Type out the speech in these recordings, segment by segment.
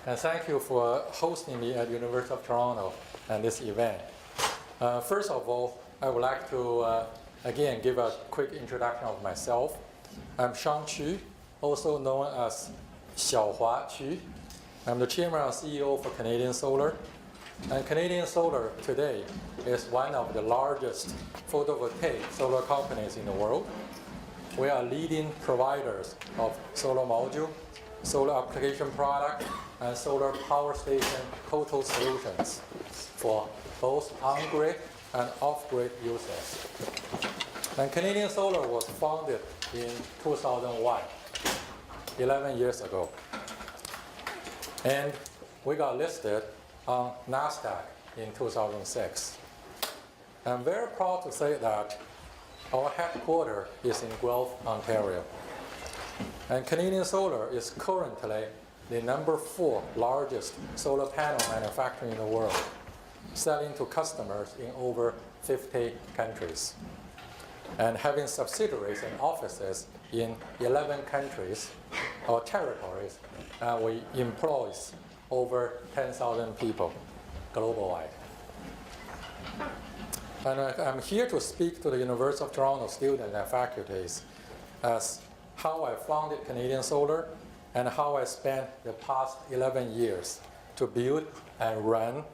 and thank you for hosting me at University of Toronto and this event. First of all, I would like to again give a quick introduction of myself. I'm Shawn, also known as Xiaohua. I'm the chairman and CEO for Canadian Solar. And Canadian Solar today is one of the largest photovoltaic solar companies in the world. We are leading providers of solar module, solar application product, and solar power station total solutions for both on-grid and off-grid users. And Canadian Solar was founded in 2001, 11 years ago. And we got listed on NASDAQ in 2006. I'm very proud to say that our headquarters is in Guelph, Ontario. And Canadian Solar is currently the #4 largest solar panel manufacturer in the world, selling to customers in over 50 countries, and having subsidiaries and offices in 11 countries or territories. We employ over 10,000 people global-wide. And I'm here to speak to the University of Toronto students and faculties as how I founded Canadian Solar and how I spent the past 11 years to build and run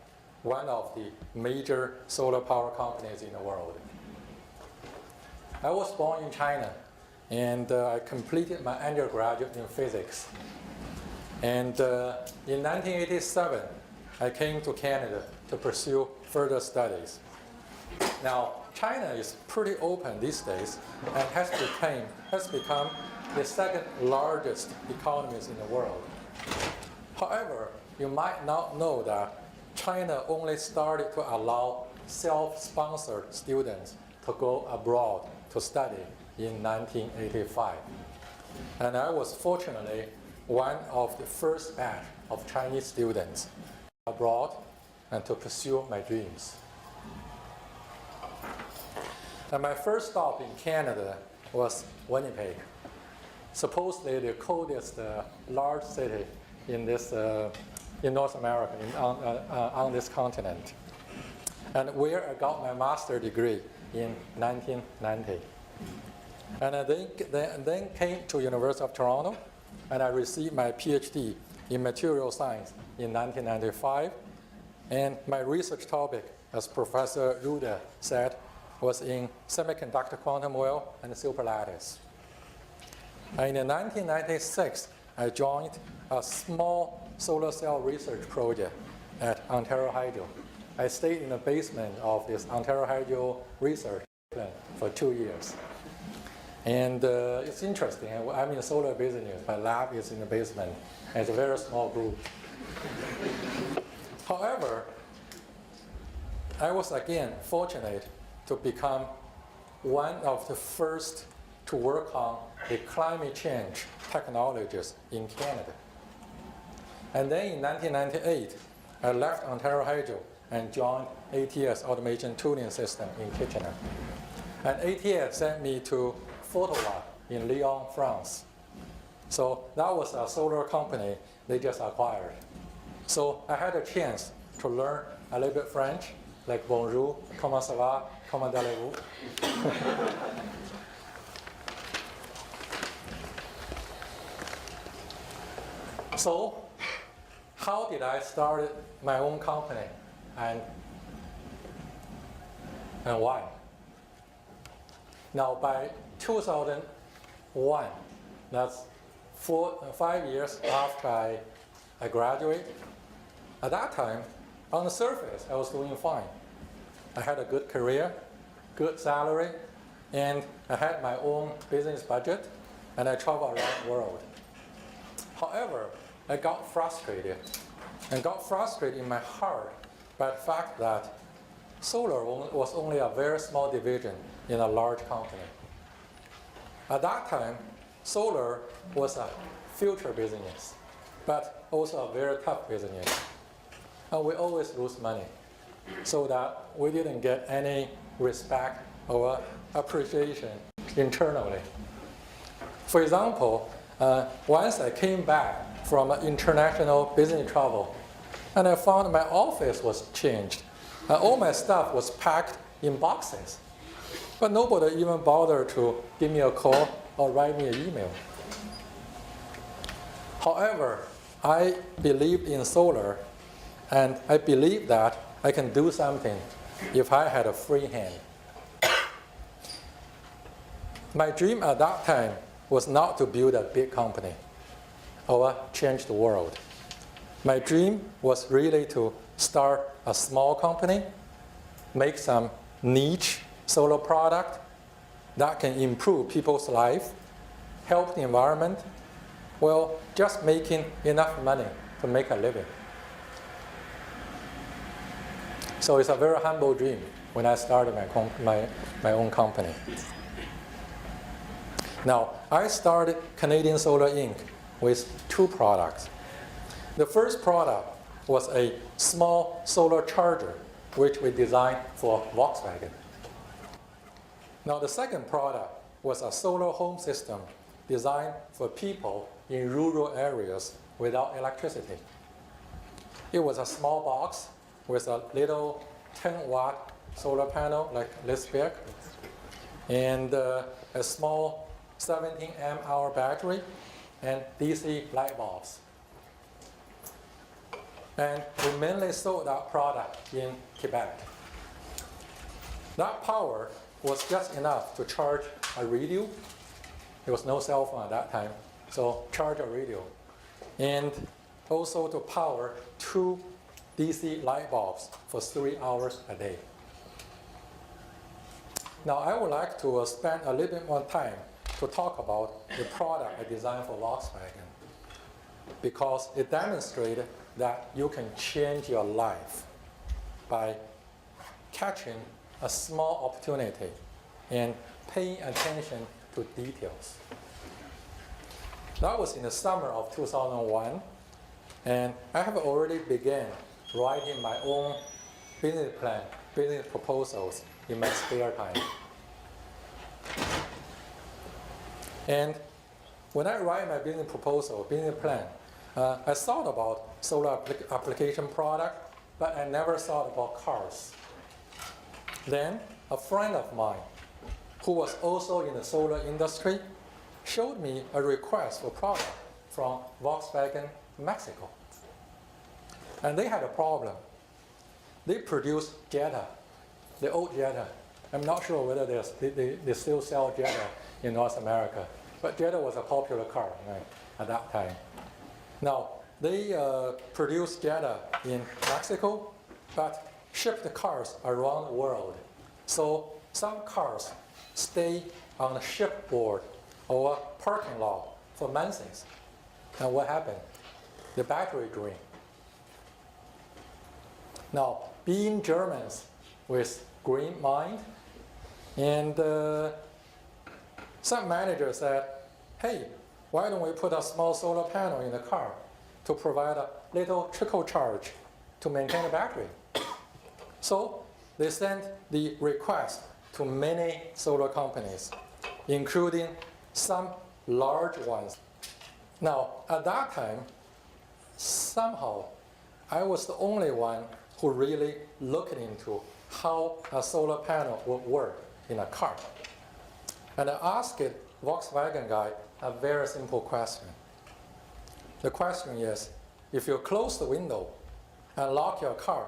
one of the major solar power companies in the world. I was born in China, and I completed my undergraduate in physics. And in 1987, I came to Canada to pursue further studies. Now, China is pretty open these days and has become the second largest economy in the world. However, you might not know that China only started to allow self-sponsored students to go abroad to study in 1985. And I was fortunately one of the first batch of Chinese students abroad and to pursue my dreams. And my first stop in Canada was Winnipeg, supposedly the coldest large city in North America, on this continent, and where I got my master's degree in 1990. And I then came to University of Toronto, and I received my PhD in material science in 1995. And my research topic, as Professor Ruda said, was in semiconductor quantum well and superlattice. And in 1996, I joined a small solar cell research project at Ontario Hydro. I stayed in the basement of this Ontario Hydro research plant for 2 years. And it's interesting. I'm in the solar business. My lab is in the basement. It's a very small group. However, I was again fortunate to become one of the first to work on the climate change technologies in Canada. And then in 1998, I left Ontario Hydro and joined ATS Automation Tooling System in Kitchener. And ATS sent me to Photowatt in Lyon, France. So that was a solar company they just acquired. So I had a chance to learn a little bit French, like bonjour, comment ça va, comment allez-vous? So how did I start my own company and why? Now by 2001, that's 5 years after I graduated, at that time, on the surface, I was doing fine. I had a good career, good salary, and I had my own business budget, and I traveled around the world. However, I got frustrated in my heart by the fact that solar was only a very small division in a large company. At that time, solar was a future business, but also a very tough business. And we always lose money, so that we didn't get any respect or appreciation internally. For example, once I came back from an international business travel, and I found my office was changed. All my stuff was packed in boxes, but nobody even bothered to give me a call or write me an email. However, I believed in solar, and I believed that I can do something if I had a free hand. My dream at that time was not to build a big company or change the world. My dream was really to start a small company, make some niche solar product that can improve people's life, help the environment, well, just making enough money to make a living. So it's a very humble dream when I started my own company. Now, I started Canadian Solar Inc. with 2 products. The first product was a small solar charger, which we designed for Volkswagen. Now, the second product was a solar home system designed for people in rural areas without electricity. It was a small box with a little 10-watt solar panel like this big, and a small 17 amp-hour battery and DC light bulbs. And we mainly sold that product in Quebec. That power was just enough to charge a radio. There was no cell phone at that time, so charge a radio. And also to power 2 DC light bulbs for 3 hours a day. Now I would like to spend a little bit more time to talk about the product I designed for Volkswagen, because it demonstrated that you can change your life by catching a small opportunity and paying attention to details. That was in the summer of 2001, and I have already begun writing my own business plan, business proposals in my spare time. And when I write my business proposal, business plan, I thought about solar application product, but I never thought about cars. Then a friend of mine, who was also in the solar industry, showed me a request for product from Volkswagen Mexico. And they had a problem. They produced Jetta, the old Jetta. I'm not sure whether they still sell Jetta in North America, but Jetta was a popular car, right, at that time. Now, they produced Jetta in Mexico, but shipped the cars around the world. So some cars stay on the shipboard or parking lot for months. And what happened? The battery drained. Now, being Germans with green mind, and some manager said, hey, why don't we put a small solar panel in the car to provide a little trickle charge to maintain the battery? So they sent the request to many solar companies, including some large ones. Now, at that time, somehow, I was the only one who really looked into how a solar panel would work in a car. And I asked Volkswagen guy a very simple question. The question is, if you close the window and lock your car,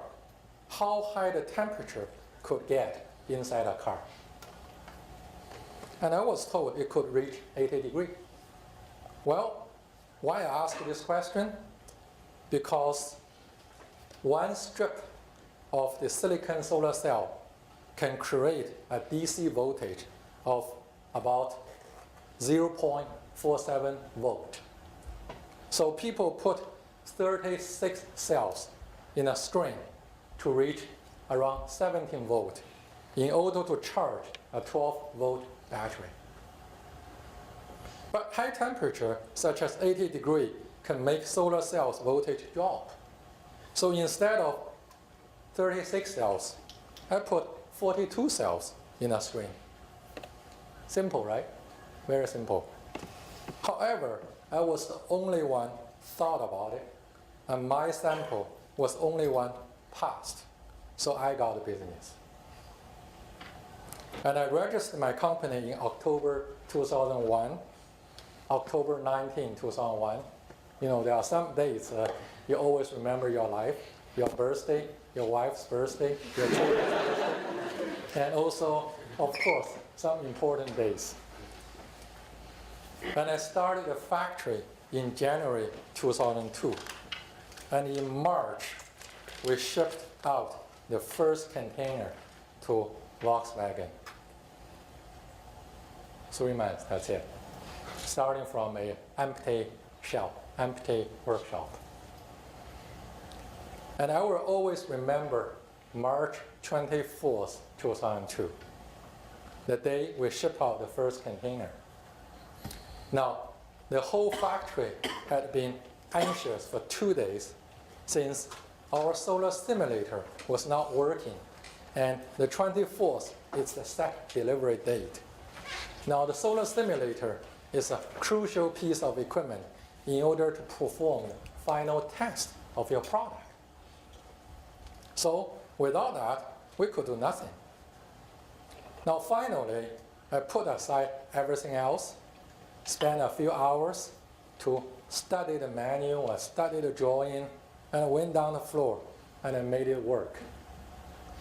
how high the temperature could get inside a car? And I was told it could reach 80 degrees. Well, why I asked this question? Because one strip of the silicon solar cell can create a DC voltage of about 0.47 volt. So people put 36 cells in a string to reach around 17 volt in order to charge a 12-volt battery. But high temperature, such as 80 degrees, can make solar cells voltage drop. So instead of 36 cells, I put 42 cells in a string. Simple, right? Very simple. However, I was the only one thought about it, and my sample was only one passed. So I got the business. And I registered my company in October 2001, October 19, 2001. You know, there are some dates you always remember your life, your birthday, your wife's birthday, your children's birthday, and also, of course, some important days. And I started the factory in January 2002. And in March, we shipped out the first container to Volkswagen. 3 months, that's it. Starting from an empty shop, empty workshop. And I will always remember March 24th, 2002, the day we shipped out the first container. Now, the whole factory had been anxious for 2 days since our solar simulator was not working, and the 24th is the set delivery date. Now, the solar simulator is a crucial piece of equipment in order to perform the final test of your product. So, without that, we could do nothing. Now, finally, I put aside everything else, spent a few hours to study the manual, I studied the drawing, and I went down the floor and I made it work.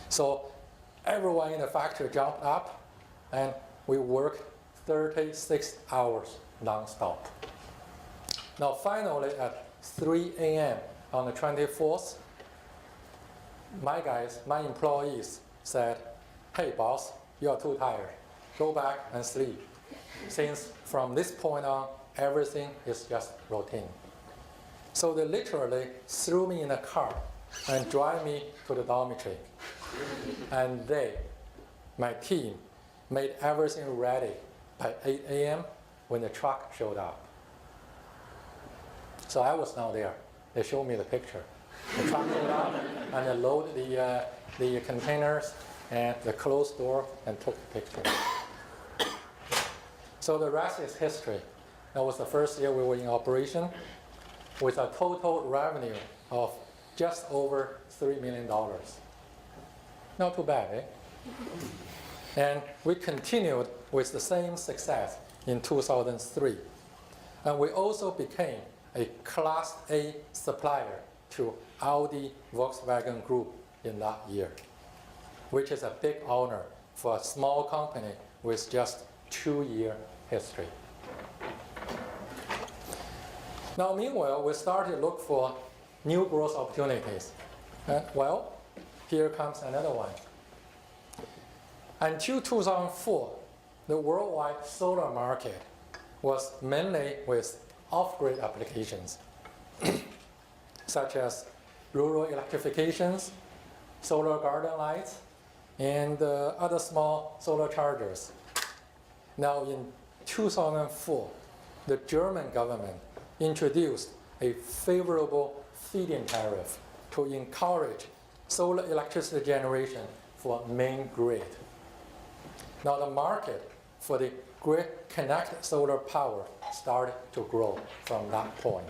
So everyone in the factory jumped up and we worked 36 hours non-stop. Now finally at 3 a.m. on the 24th, my guys, my employees said, "Hey boss, you are too tired. Go back and sleep. Since from this point on, everything is just routine." So they literally threw me in a car and drive me to the dormitory. And they, my team, made everything ready by 8 a.m. when the truck showed up. So I was not there. They showed me the picture. The truck showed up and they loaded the containers and they closed the door and took the picture. So the rest is history. That was the first year we were in operation with a total revenue of just over $3 million. Not too bad, eh? And we continued with the same success in 2003. And we also became a Class A supplier to Audi Volkswagen Group in that year, which is a big honor for a small company with just 2-year history. Now, meanwhile, we started to look for new growth opportunities. Well, here comes another one. Until 2004, the worldwide solar market was mainly with off-grid applications, such as rural electrifications, solar garden lights, and other small solar chargers. Now, in 2004, the German government introduced a favorable feed-in tariff to encourage solar electricity generation for main grid. Now the market for the grid-connected solar power started to grow from that point.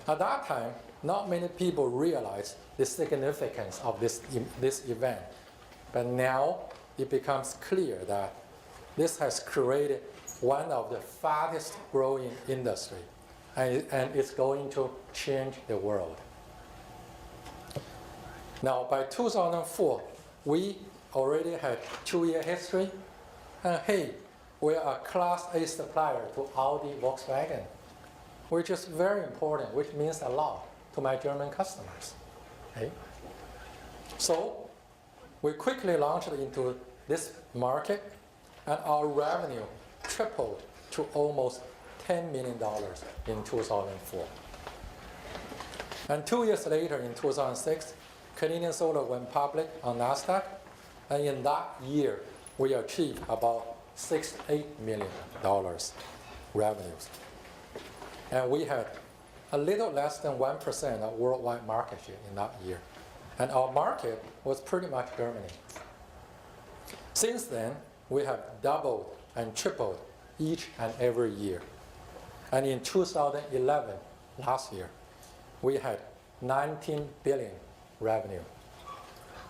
At that time, not many people realized the significance of this event, but now it becomes clear that this has created one of the fastest growing industry, and it's going to change the world. Now, by 2004, we already had 2-year history, and hey, we are a Class A supplier to Audi Volkswagen, which is very important, which means a lot to my German customers. Okay? So, we quickly launched into this market, and our revenue tripled to almost $10 million in 2004. And 2 years later, in 2006, Canadian Solar went public on NASDAQ, and in that year, we achieved about $68 million revenues. And we had a little less than 1% of worldwide market share in that year. And our market was pretty much Germany. Since then, we have doubled and tripled each and every year. And in 2011, last year. We had 19 billion revenue,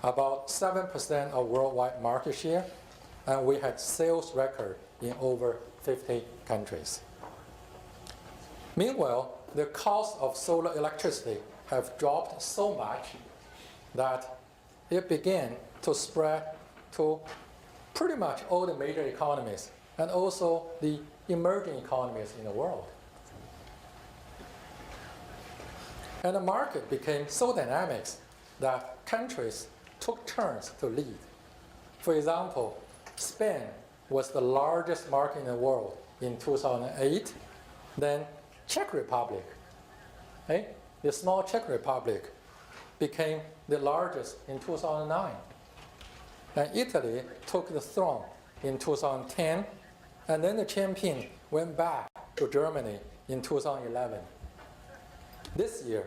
about 7% of worldwide market share, and we had sales record in over 50 countries. Meanwhile, the cost of solar electricity have dropped so much that it began to spread to pretty much all the major economies and also the emerging economies in the world. And the market became so dynamic that countries took turns to lead. For example, Spain was the largest market in the world in 2008. Then Czech Republic, the small Czech Republic, became the largest in 2009. And Italy took the throne in 2010, and then the champion went back to Germany in 2011. This year,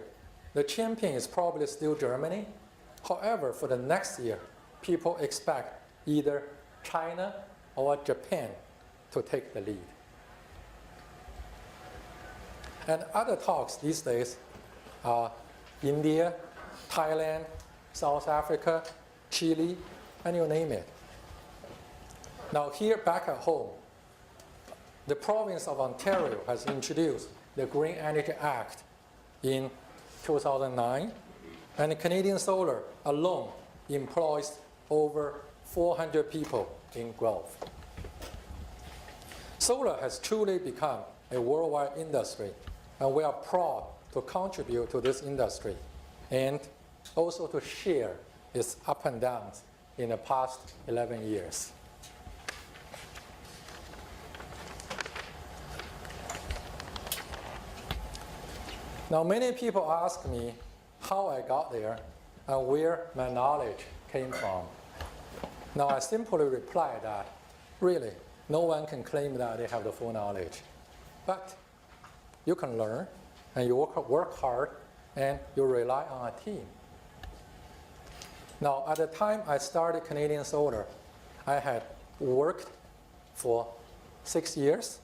the champion is probably still Germany. However, for the next year, people expect either China or Japan to take the lead. And other talks these days are India, Thailand, South Africa, Chile, and you name it. Now here back at home, the province of Ontario has introduced the Green Energy Act in 2009, and the Canadian Solar alone employs over 400 people in Guelph. Solar has truly become a worldwide industry, and we are proud to contribute to this industry and also to share its ups and downs in the past 11 years. Now, many people ask me how I got there and where my knowledge came from. Now, I simply reply that, really, no one can claim that they have the full knowledge. But you can learn, and you work hard, and you rely on a team. Now, at the time I started Canadian Solar, I had worked for 6 years.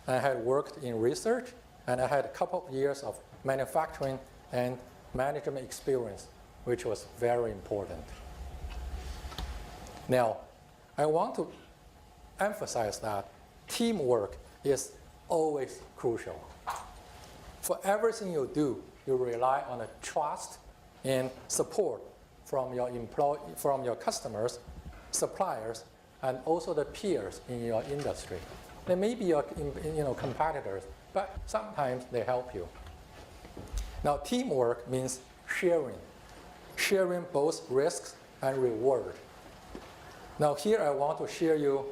I had worked in research, and I had a couple of years of manufacturing and management experience, which was very important. Now, I want to emphasize that teamwork is always crucial. For everything you do, you rely on the trust and support from your customers, suppliers, and also the peers in your industry. They may be your competitors, but sometimes they help you. Now, teamwork means sharing both risks and reward. Now, here I want to share you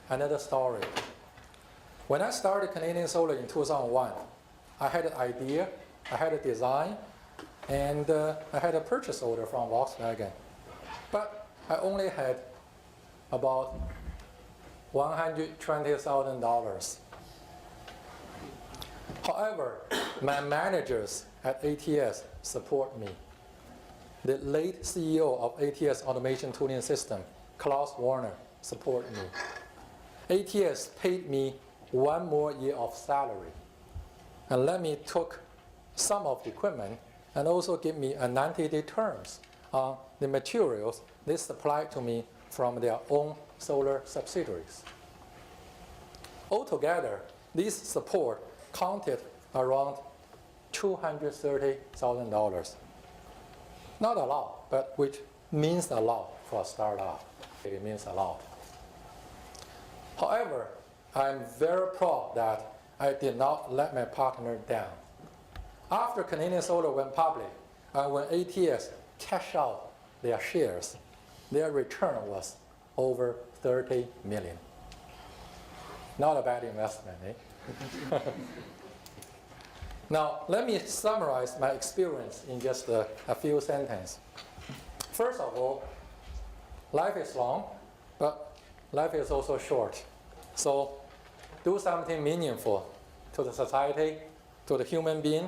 another story. When I started Canadian Solar in 2001, I had an idea, I had a design, and I had a purchase order from Volkswagen. But I only had about $120,000. However, my managers at ATS support me. The late CEO of ATS Automation Tooling System, Klaus Warner, support me. ATS paid me 1 more year of salary and let me took some of the equipment and also give me a 90-day terms on the materials they supplied to me from their own solar subsidiaries. Altogether, this support counted around $230,000. Not a lot, but which means a lot for a startup. It means a lot. However, I'm very proud that I did not let my partner down. After Canadian Solar went public, and when ATS cashed out their shares, their return was over $30 million. Not a bad investment, eh? Now, let me summarize my experience in just a few sentences. First of all, life is long, but life is also short. So do something meaningful to the society, to the human being,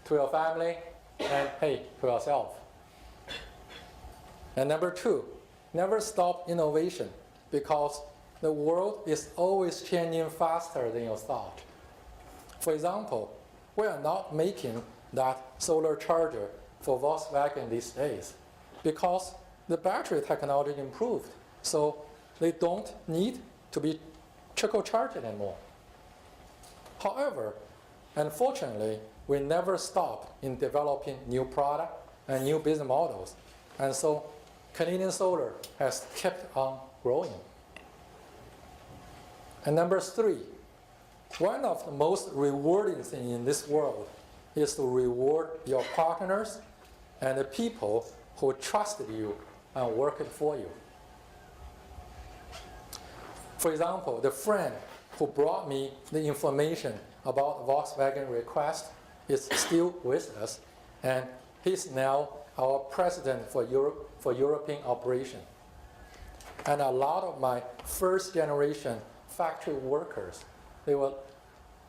to your family, and hey, to yourself. And number 2, never stop innovation, because the world is always changing faster than you thought. For example, we are not making that solar charger for Volkswagen these days because the battery technology improved. So they don't need to be trickle charged anymore. However, unfortunately, we never stopped in developing new product and new business models. And so Canadian Solar has kept on growing. And number 3, one of the most rewarding things in this world is to reward your partners and the people who trusted you and worked for you. For example, the friend who brought me the information about Volkswagen request is still with us, and he's now our president for European operation. And a lot of my first generation factory workers, they were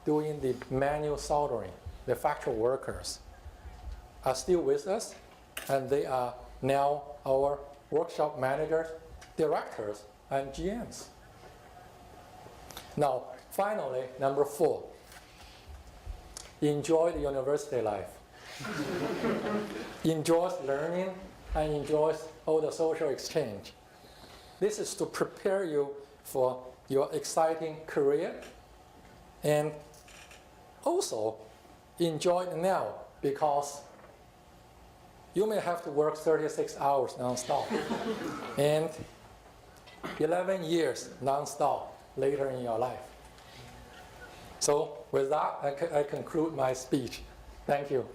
doing the manual soldering. The factory workers are still with us, and they are now our workshop managers, directors, and GMs. Now, finally, number 4, enjoy the university life. Enjoy learning and enjoy all the social exchange. This is to prepare you for your exciting career, and also enjoy it now because you may have to work 36 hours nonstop and 11 years nonstop later in your life. So with that, I conclude my speech. Thank you.